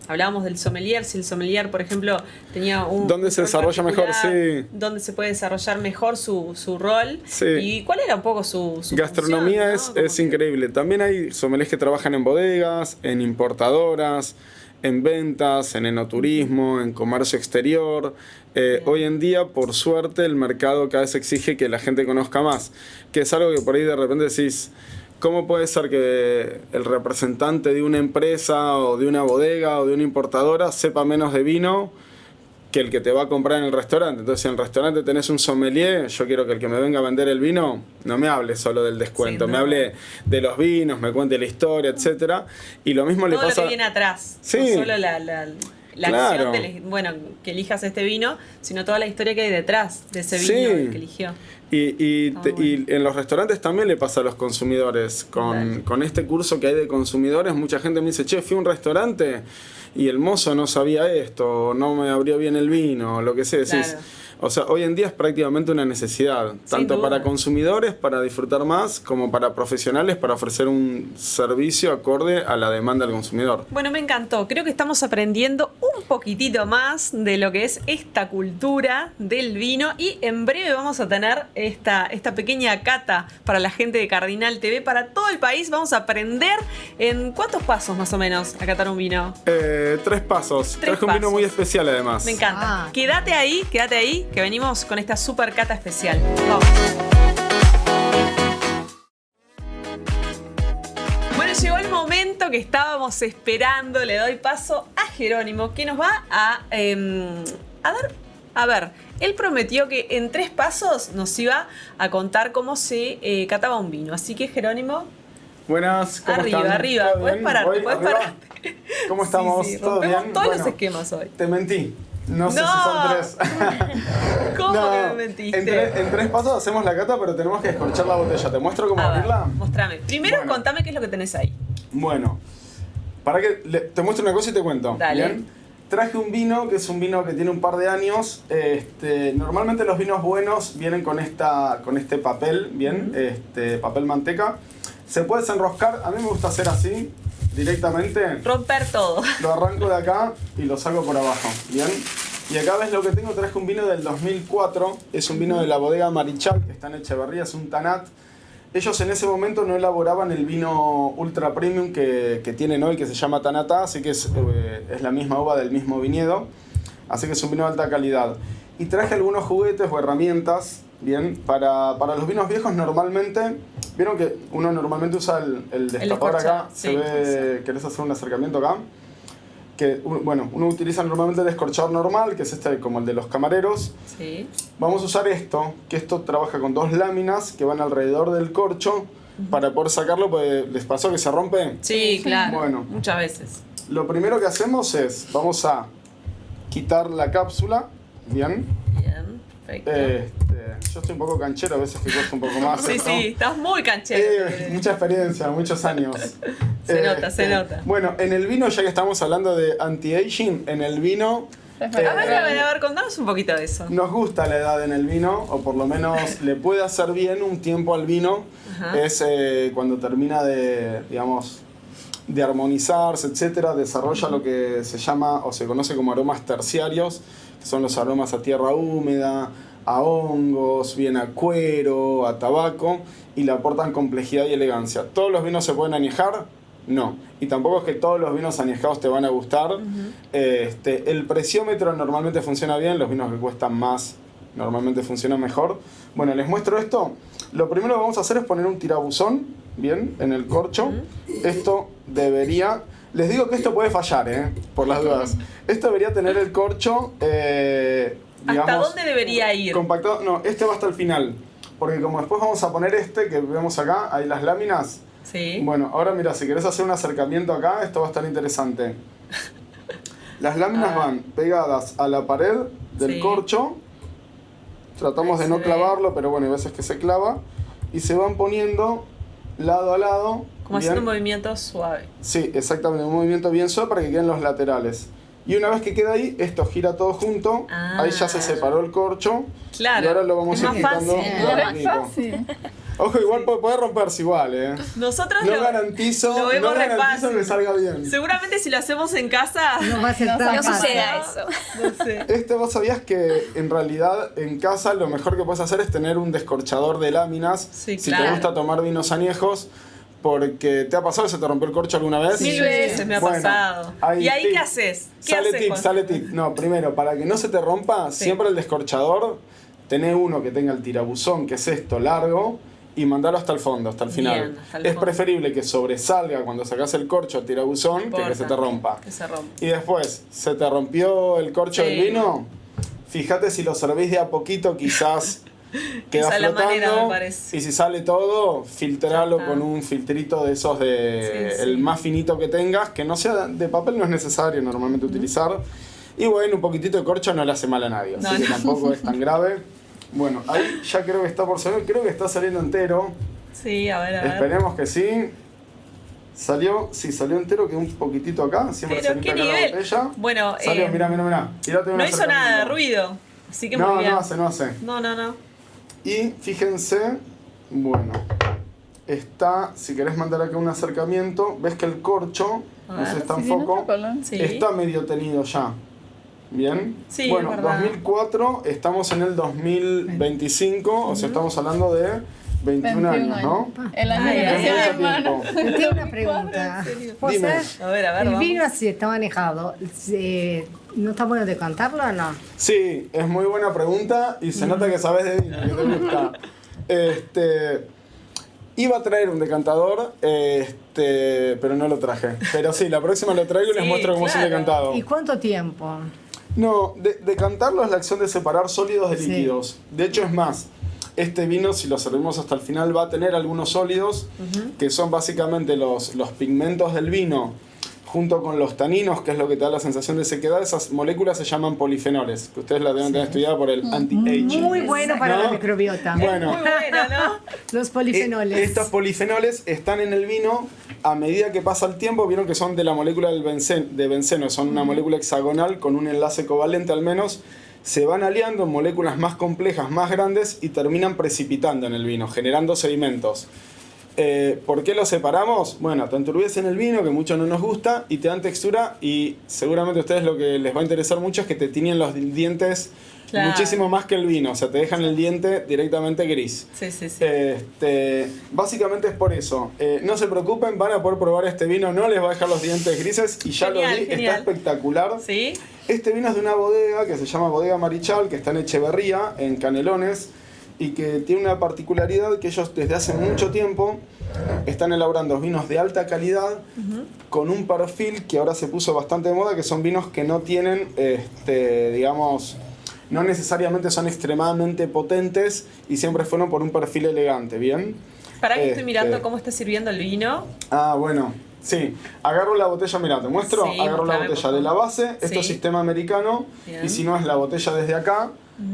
hablábamos del sommelier, si el sommelier, por ejemplo, tenía un... ¿Dónde se rol desarrolla mejor? particular, Sí. ¿Dónde se puede desarrollar mejor su rol? Sí. ¿Y cuál era un poco su Gastronomía función, ¿no? es increíble. También hay sommeliers que trabajan en bodegas, en importadoras, en ventas, en enoturismo, en comercio exterior. Hoy en día, por suerte, el mercado cada vez exige que la gente conozca más, que es algo que por ahí de repente decís, ¿cómo puede ser que el representante de una empresa o de una bodega o de una importadora sepa menos de vino que el que te va a comprar en el restaurante? Entonces, si en el restaurante tenés un sommelier, yo quiero que el que me venga a vender el vino no me hable solo del descuento, Sí, me no. hable de los vinos, me cuente la historia, etcétera. Y lo mismo le Todo pasa... lo que viene atrás. Sí. No solo la Claro. acción que elijas este vino, sino toda la historia que hay detrás de ese Sí. vino que eligió. Y bueno. en los restaurantes también le pasa a los consumidores. Con este curso que hay de consumidores, mucha gente me dice, che, fui a un restaurante y el mozo no sabía esto, no me abrió bien el vino, lo que sea. Decís, Claro. o sea, hoy en día es prácticamente una necesidad, tanto duda. para consumidores, para disfrutar más, como para profesionales, para ofrecer un servicio acorde a la demanda del consumidor. Bueno, me encantó. Creo que estamos aprendiendo un poquitito más de lo que es esta cultura del vino y en breve vamos a tener esta pequeña cata para la gente de Cardinal TV, para todo el país. Vamos a aprender en ¿cuántos pasos más o menos a catar un vino? 3 pasos. Traje un vino pasos. muy especial además. Me encanta. Ah. Quédate ahí, que venimos con esta super cata especial. Vamos. Bueno, llegó el momento que estábamos esperando. Le doy paso a Jerónimo, que nos va a dar... A ver, él prometió que en 3 pasos nos iba a contar cómo se cataba un vino. Así que, Jerónimo, Buenas, ¿cómo arriba, están? arriba. ¿Todo Podés bien? pararte, ¿Voy podés arriba? pararte. ¿Cómo estamos? Sí, ¿Todo rompemos bien? todos los Bueno, esquemas hoy. Te mentí. No sé No. si son 3. ¿Cómo No, que me mentiste? En 3 pasos hacemos la cata, pero tenemos que descorchar la botella. ¿Te muestro cómo A ver, abrirla? mostrame. Primero Bueno. contame qué es lo que tenés ahí. Bueno, para que te muestro una cosa y te cuento. Dale. ¿Bien? Traje un vino que es un vino que tiene un par de años. Normalmente los vinos buenos vienen con este papel, ¿bien? Papel manteca. Se puede desenroscar. A mí me gusta hacer así, directamente. Romper todo. Lo arranco de acá y lo saco por abajo, ¿bien? Y acá ves lo que tengo, traje un vino del 2004, es un vino de la bodega Marichal, que está en Echeverría, es un Tanat. Ellos en ese momento no elaboraban el vino ultra premium que tienen hoy, que se llama Tanatá, así que es la misma uva del mismo viñedo, así que es un vino de alta calidad. Y traje algunos juguetes o herramientas, ¿bien? Para los vinos viejos normalmente, vieron que uno normalmente usa el destapador acá, descorchador, se sí, ve, ¿querés hacer un acercamiento acá? Que, bueno, uno utiliza normalmente el descorchador normal, que es como el de los camareros. Sí. Vamos a usar esto, que esto trabaja con 2 láminas que van alrededor del corcho para poder sacarlo, pues, ¿les pasó que se rompe? Sí, claro. Bueno. Muchas veces. Lo primero que hacemos es, vamos a quitar la cápsula, ¿bien? Bien, perfecto. Yo estoy un poco canchero, a veces que cuesta un poco más. Sí, esto. sí, estás muy canchero. Mucha experiencia, muchos años. Se nota, se nota. Bueno, en el vino, ya que estamos hablando de anti-aging, en el vino... A ver, contanos un poquito de eso. Nos gusta la edad en el vino, o por lo menos le puede hacer bien un tiempo al vino. Ajá. Es cuando termina de, digamos, de armonizarse, etcétera, desarrolla lo que se llama o se conoce como aromas terciarios, que son los aromas a tierra húmeda, a hongos, bien a cuero, a tabaco, y le aportan complejidad y elegancia. ¿Todos los vinos se pueden añejar? No. Y tampoco es que todos los vinos añejados te van a gustar. El presiómetro normalmente funciona bien, los vinos que cuestan más normalmente funcionan mejor. Bueno, les muestro esto. Lo primero que vamos a hacer es poner un tirabuzón, bien, en el corcho. Esto debería... Les digo que esto puede fallar, por las dudas. Esto debería tener el corcho... digamos, ¿hasta dónde debería ir? Compactado. No, este va hasta el final. Porque como después vamos a poner este que vemos acá, ahí las láminas. Sí. Bueno, ahora mira, si querés hacer un acercamiento acá, esto va a estar interesante. Las láminas van pegadas a la pared del corcho. Tratamos de no clavarlo, pero bueno, hay veces que se clava. Y se van poniendo lado a lado. Como haciendo un movimiento suave. Sí, exactamente, un movimiento bien suave para que queden los laterales. Y una vez que queda ahí, esto gira todo junto. Ahí ya se separó el corcho. Claro. Y ahora lo vamos a ir quitando. Es fácil. Ojo, igual puede romperse igual, Nosotros no lo garantizo vemos re fácil. que salga bien. Seguramente si lo hacemos en casa... No va a ser tan No fácil. suceda eso. No sé. Vos sabías que en realidad en casa lo mejor que puedes hacer es tener un descorchador de láminas. Sí, si claro. te gusta tomar vinos añejos. Porque ¿te ha pasado que se te rompió el corcho alguna vez? 1000 veces me ha pasado. ¿Y ahí qué haces? ¿Qué haces? Sale tip. No, primero, para que no se te rompa, siempre el descorchador, tenés uno que tenga el tirabuzón, que es esto, largo, y mandalo hasta el fondo, hasta el final. Bien, hasta el es fondo. preferible que sobresalga cuando sacás el corcho al tirabuzón que se te rompa. Que se rompa. Y después, ¿se te rompió el corcho del vino? Fíjate si lo servís de a poquito, quizás queda Esa es la flotando. manera, me parece. Y si sale todo, filtralo con un filtrito de esos el más finito que tengas, que no sea de papel, no es necesario normalmente utilizar. Y bueno, un poquitito de corcho no le hace mal a nadie, así que tampoco es tan grave. Bueno, ahí ya creo que está por salir, creo que está saliendo entero. Sí, a ver. Esperemos que sí. Salió entero, quedó un poquitito acá. Siempre Pero se qué limpia acá la nivel. botella. Bueno, salió, mirá. Tirate un no hizo nada de acercamiento. ruido. Así que No, muy bien. no hace. No. Y fíjense, bueno, está, si querés mandar acá un acercamiento, ves que el corcho, no sé si está en foco, Sí. está medio tenido ya. ¿Bien? Sí, bueno, es verdad. 2004, estamos en el 2025, o sea, estamos hablando de 21 años, ¿no? El año Ay, que nació mi mucho hermano. tiempo. Yo tengo una pregunta. ¿Vos Dime. sabés? A ver, El vamos. vino así está manejado. ¿No está bueno decantarlo o no? Sí, es muy buena pregunta y se nota que sabes de vino, que te gusta. Iba a traer un decantador, pero no lo traje. Pero sí, la próxima lo traigo y les Sí, muestro cómo es un claro. decantado. ¿Y cuánto tiempo? No, decantarlo es la acción de separar sólidos de Sí. líquidos. De hecho, es más, este vino, si lo servimos hasta el final, va a tener algunos sólidos, que son básicamente los pigmentos del vino, junto con los taninos, que es lo que te da la sensación de sequedad. Esas moléculas se llaman polifenoles, que ustedes la deben tener estudiada por el anti-aging. Muy bueno para ¿No? la microbiota. Bueno, Muy bueno, ¿no? Los polifenoles. estos polifenoles están en el vino a medida que pasa el tiempo. Vieron que son de la molécula de benceno, son una molécula hexagonal con un enlace covalente al menos. Se van aliando en moléculas más complejas, más grandes y terminan precipitando en el vino, generando sedimentos. ¿Por qué los separamos? Bueno, te enturbiecen el vino, que mucho no nos gusta, y te dan textura, y seguramente a ustedes lo que les va a interesar mucho es que te tiñen los dientes Claro. muchísimo más que el vino, o sea, te dejan el diente directamente gris. Sí. Básicamente es por eso. No se preocupen, van a poder probar este vino, no les va a dejar los dientes grises, y ya Genial, lo vi, genial. está espectacular. ¿Sí? Este vino es de una bodega que se llama Bodega Marichal, que está en Echeverría, en Canelones, y que tiene una particularidad que ellos desde hace mucho tiempo están elaborando vinos de alta calidad con un perfil que ahora se puso bastante de moda, que son vinos que no tienen, digamos, no necesariamente son extremadamente potentes y siempre fueron por un perfil elegante, ¿bien? Para que estoy mirando cómo está sirviendo el vino. Ah, bueno. Sí, agarro la botella, mira, te muestro. Sí, agarro la mostrame, botella de la base, esto Sí. es sistema americano. Bien. Y si no es la botella desde acá,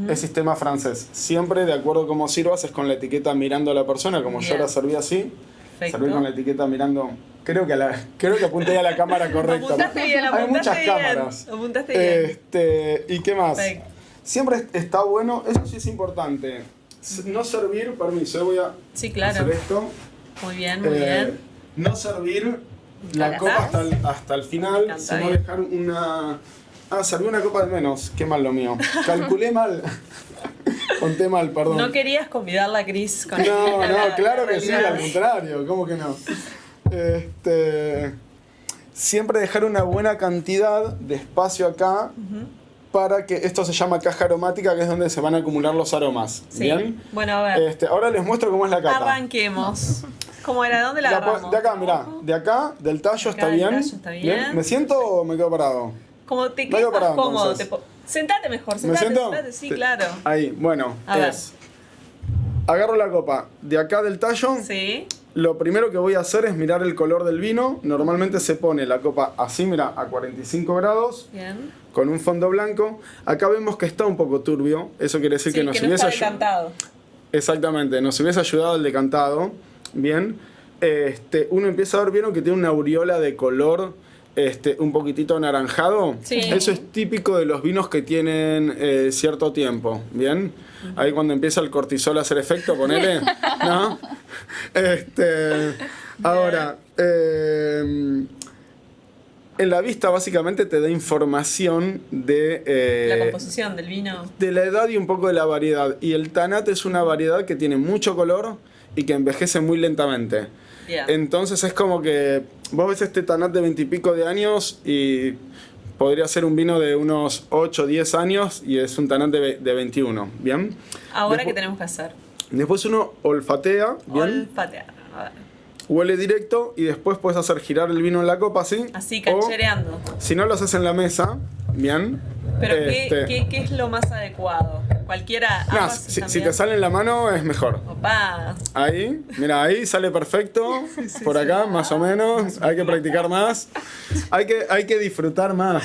es sistema francés. Siempre de acuerdo a cómo sirvas, es con la etiqueta mirando a la persona, como yo Bien. la serví así. Perfecto. Serví con la etiqueta mirando. Creo que apunté a la cámara correcta. Apuntaste bien, Hay muchas apuntaste bien. cámaras. Apuntaste bien. ¿Y qué más? Perfecto. Siempre está bueno, eso sí es importante. No servir, permiso, voy a Sí, claro. hacer esto. Muy bien, muy bien. No servir la ¿La copa sacás? hasta el final, Encanta, sino bien. dejar una... Ah, serví una copa de menos. Qué mal lo mío. Calculé mal. Conté mal, perdón. No querías convidarla a Cris con No, la claro que sí, realidad. al contrario, ¿cómo que no? Siempre dejar una buena cantidad de espacio acá para que esto se llama caja aromática, que es donde se van a acumular los aromas. Sí. ¿Bien? Bueno, a ver. Ahora les muestro cómo es la cata. Arranquemos. ¿Cómo era? ¿Dónde la La agarramos? de acá, mirá, de acá, del tallo Acá está del bien. tallo está bien. ¿Me siento o me quedo parado? Como te Medio quedes más parado, cómodo. entonces. Sentate mejor, ¿Me sentate, siento? sentate. Sí, claro. Ahí, bueno, A ver. agarro la copa de acá del tallo. Sí. Lo primero que voy a hacer es mirar el color del vino. Normalmente se pone la copa así, mira, a 45 grados, Bien. con un fondo blanco. Acá vemos que está un poco turbio. Eso quiere decir Sí, que nos no hubiese está decantado. Exactamente, nos hubiese ayudado el decantado. Bien. Uno empieza a ver bien que tiene una aureola de color un poquitito anaranjado. Sí. Eso es típico de los vinos que tienen cierto tiempo. Bien. Ahí cuando empieza el cortisol a hacer efecto, ponele. ¿No? Ahora, en la vista básicamente te da información de La composición del vino. de la edad y un poco de la variedad. Y el Tanat es una variedad que tiene mucho color y que envejece muy lentamente. Bien. Entonces es como que vos ves este Tanat de 20 y pico de años y podría ser un vino de unos 8 o 10 años y es un Tanat de 21. ¿Bien? Ahora, Despu- ¿qué tenemos que hacer? Después uno olfatea, ¿bien? Olfatear. A ver. Huele directo y después puedes hacer girar el vino en la copa así. Así, o, canchereando. si no lo haces en la mesa, ¿bien? Pero ¿qué es lo más adecuado? Cualquiera. No, ambas si también. te sale en la mano es mejor. Opa. Ahí, mira, ahí sale perfecto. Por acá, más o menos. Hay que practicar más. Hay que disfrutar más.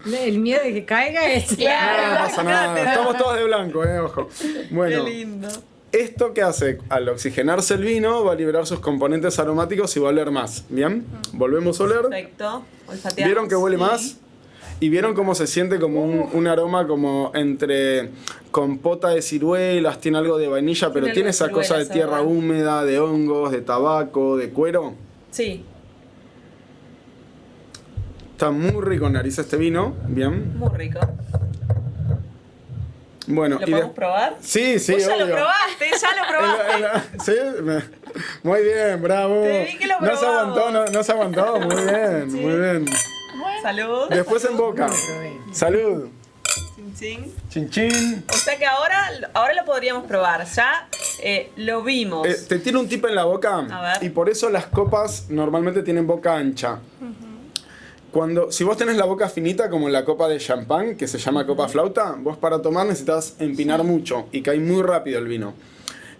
El miedo de que caiga es... No, no pasa nada. Estamos todos de blanco, ojo. Bueno, Qué lindo. ¿esto qué hace? Al oxigenarse el vino, va a liberar sus componentes aromáticos y va a oler más. ¿Bien? Volvemos a oler. Perfecto. Olfateamos. ¿Vieron que huele Sí. más? ¿Y vieron cómo se siente como un aroma como entre compota de ciruelas, tiene algo de vainilla, pero Tiene tiene algo de esa cosa de ciruelas, tierra ¿verdad? húmeda, de hongos, de tabaco, de cuero? Sí, Está muy rico en nariz este vino, bien. muy rico. Bueno, ¿Lo y podemos probar? Sí, sí, Vos ya obvio. lo probaste, ya lo probaste. Sí, muy bien, bravo. Te vi que lo no se probamos. aguantó, no se aguantó, muy bien, Sí. muy bien. Salud. Después en boca. Salud. Chin, chin. Chin chin. O sea que ahora lo podríamos probar. Ya lo vimos. Te tiro un tip en la boca A ver. y por eso las copas normalmente tienen boca ancha. Si vos tenés la boca finita como en la copa de champán, que se llama copa flauta, vos para tomar necesitas empinar mucho y cae muy rápido el vino.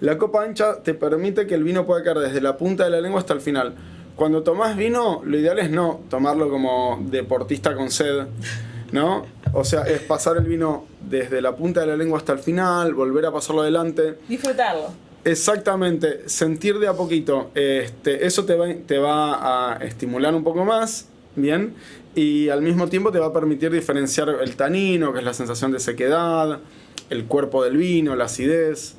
La copa ancha te permite que el vino pueda caer desde la punta de la lengua hasta el final. Cuando tomás vino, lo ideal es no tomarlo como deportista con sed, ¿no? O sea, es pasar el vino desde la punta de la lengua hasta el final, volver a pasarlo adelante. Disfrutarlo. Exactamente, sentir de a poquito. Eso te va a estimular un poco más, ¿bien? Y al mismo tiempo te va a permitir diferenciar el tanino, que es la sensación de sequedad, el cuerpo del vino, la acidez.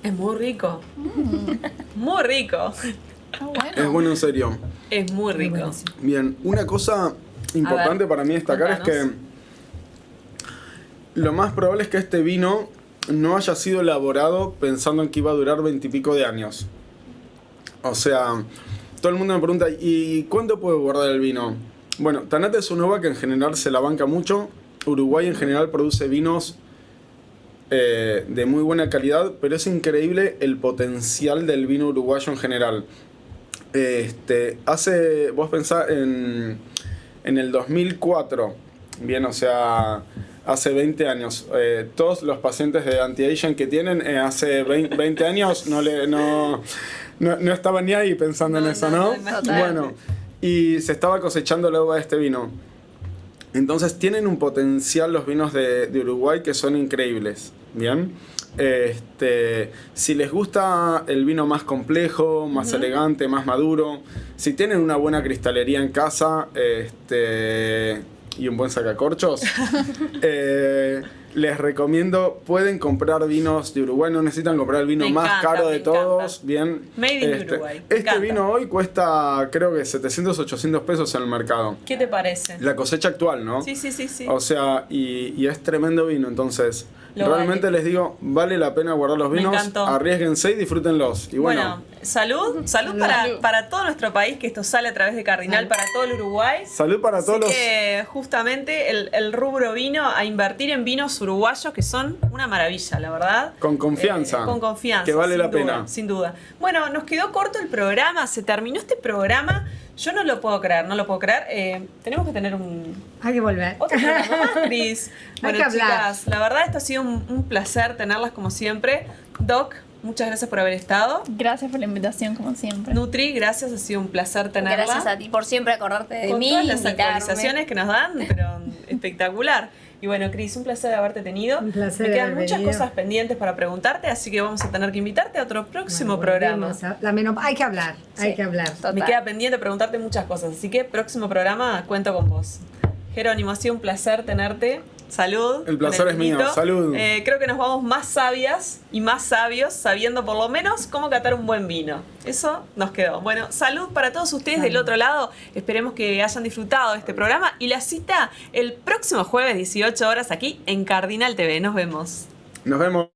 Es muy rico. Muy rico. Es bueno en serio. Es muy rico. Bien, una cosa importante ver, para mí destacar es contanos. que lo más probable es que este vino no haya sido elaborado pensando en que iba a durar 20 y pico de años. O sea, todo el mundo me pregunta, ¿y cuánto puedo guardar el vino? Bueno, Tanat es una uva que en general se la banca mucho. Uruguay en general produce vinos de muy buena calidad, pero es increíble el potencial del vino uruguayo en general. Vos pensás en el 2004, bien, o sea, hace 20 años. Todos los pacientes de anti-aging que tienen hace 20 años no estaban ni ahí pensando en eso, ¿no? Bueno, y se estaba cosechando la uva de este vino. Entonces tienen un potencial los vinos de Uruguay que son increíbles, ¿bien? Si les gusta el vino más complejo, más elegante, más maduro, si tienen una buena cristalería en casa y un buen sacacorchos, les recomiendo, pueden comprar vinos de Uruguay, no necesitan comprar el vino más caro de todos. Bien, Made in Uruguay. Este vino hoy cuesta, creo que 700, 800 pesos en el mercado. ¿Qué te parece? La cosecha actual, ¿no? Sí. O sea, y es tremendo vino, entonces realmente vale. les digo, vale la pena guardar los vinos, arriésguense y disfrútenlos. Y bueno, salud para todo nuestro país, que esto sale a través de Cardinal, para todo el Uruguay. Salud para todos los... Justamente el rubro vino, a invertir en vinos uruguayos que son una maravilla, la verdad. Con confianza. Con confianza. Que vale la duda, pena. Sin duda. Bueno, nos quedó corto el programa, se terminó este programa. Yo no lo puedo creer. Tenemos que tener Hay que volver. otro programa más, Cris. Bueno, que hablar. chicas, la verdad esto ha sido un placer tenerlas como siempre. Doc, muchas gracias por haber estado. Gracias por la invitación, como siempre. Nutri, gracias, ha sido un placer tenerla. Gracias a ti por siempre acordarte de Con mí, todas las invitarme. actualizaciones que nos dan, pero espectacular. Y bueno, Cris, un placer haberte tenido. Un placer Me quedan haber muchas venido. cosas pendientes para preguntarte, así que vamos a tener que invitarte a otro próximo programa. Hay que hablar, hay que hablar. Total. Me queda pendiente preguntarte muchas cosas, así que próximo programa cuento con vos. Jerónimo, ha sido un placer tenerte. Salud. El placer es mío, salud. Creo que nos vamos más sabias y más sabios sabiendo por lo menos cómo catar un buen vino. Eso nos quedó. Bueno, salud para todos ustedes del otro lado. Esperemos que hayan disfrutado de este programa y la cita el próximo jueves 18 horas aquí en Cardinal TV. Nos vemos. Nos vemos.